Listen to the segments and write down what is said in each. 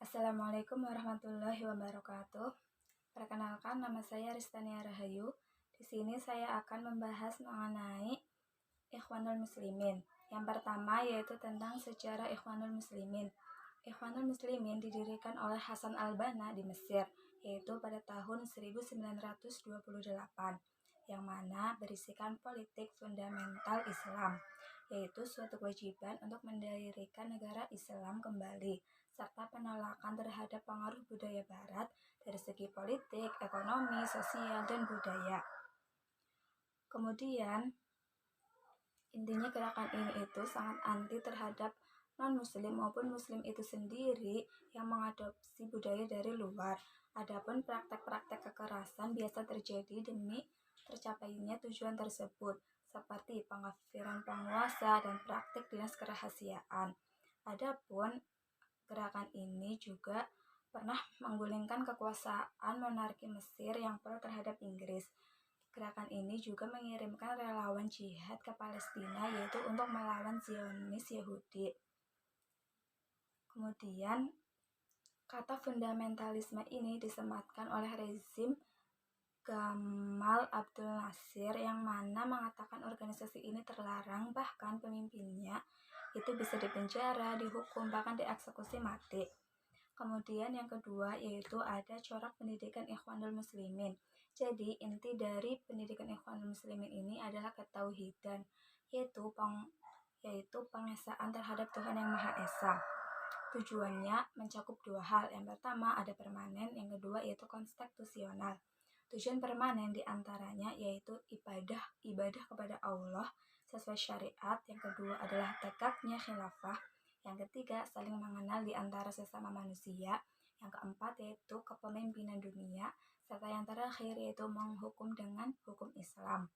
Assalamualaikum warahmatullahi wabarakatuh. Perkenalkan, nama saya Ristania Rahayu. Di sini saya akan membahas mengenai Ikhwanul Muslimin. Yang pertama yaitu tentang sejarah Ikhwanul Muslimin. Ikhwanul Muslimin didirikan oleh Hasan al-Banna di Mesir, yaitu pada tahun 1928, yang mana berisikan politik fundamental Islam, yaitu suatu kewajiban untuk mendirikan negara Islam kembali, serta penolakan terhadap pengaruh budaya Barat dari segi politik, ekonomi, sosial, dan budaya. Kemudian, intinya gerakan ini itu sangat anti terhadap non-muslim maupun muslim itu sendiri yang mengadopsi budaya dari luar. Adapun praktek-praktek kekerasan biasa terjadi demi tercapainya tujuan tersebut, seperti pengkafiran penguasa dan praktik dinas kerahasiaan. Adapun gerakan ini juga pernah menggulingkan kekuasaan monarki Mesir yang pro terhadap Inggris. Gerakan ini juga mengirimkan relawan jihad ke Palestina, yaitu untuk melawan Zionis Yahudi. Kemudian, kata fundamentalisme ini disematkan oleh rezim Gamal Abdul Nasir, yang mana mengatakan organisasi ini terlarang, bahkan pemimpinnya itu bisa dipenjara, dihukum, bahkan dieksekusi mati. Kemudian yang kedua yaitu ada corak pendidikan Ikhwanul Muslimin. Jadi inti dari pendidikan Ikhwanul Muslimin ini adalah ketauhidan, yaitu pengesaan terhadap Tuhan Yang Maha Esa. Tujuannya mencakup dua hal. Yang pertama ada permanen, yang kedua yaitu konstitusional. Tujuan permanen diantaranya yaitu ibadah kepada Allah sesuai syariat. Yang kedua adalah tegaknya khilafah. Yang ketiga, saling mengenal di antara sesama manusia. Yang keempat yaitu kepemimpinan dunia. Serta yang terakhir yaitu menghukum dengan hukum Islam.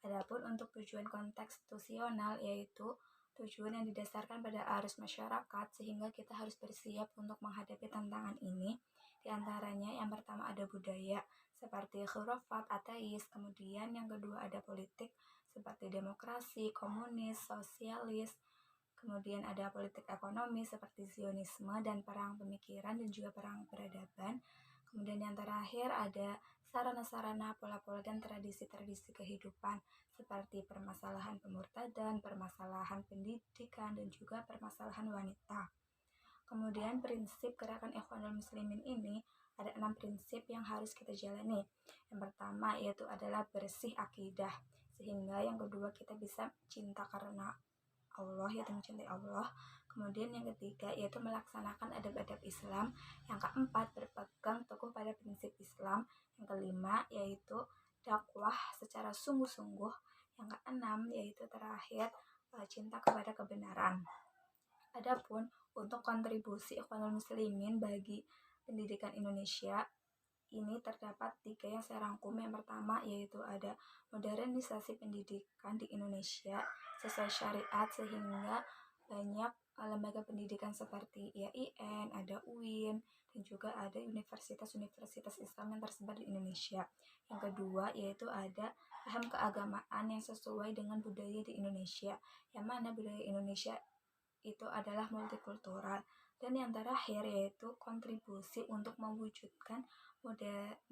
Adapun untuk tujuan kontekstusional yaitu tujuan yang didasarkan pada arus masyarakat, sehingga kita harus bersiap untuk menghadapi tantangan ini. Di antaranya yang pertama ada budaya seperti khurafat, ateis. Kemudian yang kedua ada politik seperti demokrasi, komunis, sosialis. Kemudian ada politik ekonomi seperti Zionisme dan perang pemikiran dan juga perang peradaban. Kemudian yang terakhir ada sarana-sarana, pola-pola, dan tradisi-tradisi kehidupan seperti permasalahan pemurtadan, permasalahan pendidikan, dan juga permasalahan wanita. Kemudian prinsip gerakan Ikhwanul Muslimin ini ada 6 prinsip yang harus kita jalani. Yang pertama yaitu adalah bersih akidah, sehingga yang kedua kita bisa cinta karena Allah, yaitu mencintai Allah. Kemudian yang ketiga yaitu melaksanakan adab-adab Islam. Yang keempat berpegang teguh pada prinsip Islam. Yang kelima yaitu dakwah secara sungguh-sungguh. Yang keenam yaitu terakhir cinta kepada kebenaran. Adapun untuk kontribusi Ikhwanul Muslimin bagi pendidikan Indonesia ini terdapat 3 yang saya rangkum. Yang pertama yaitu ada modernisasi pendidikan di Indonesia sesuai syariat, sehingga banyak lembaga pendidikan seperti IAIN, ada UIN, dan juga ada universitas-universitas Islam yang tersebar di Indonesia. Yang kedua yaitu ada paham keagamaan yang sesuai dengan budaya di Indonesia, yang mana budaya Indonesia itu adalah multikultural. Dan yang terakhir yaitu kontribusi untuk mewujudkan moderatisme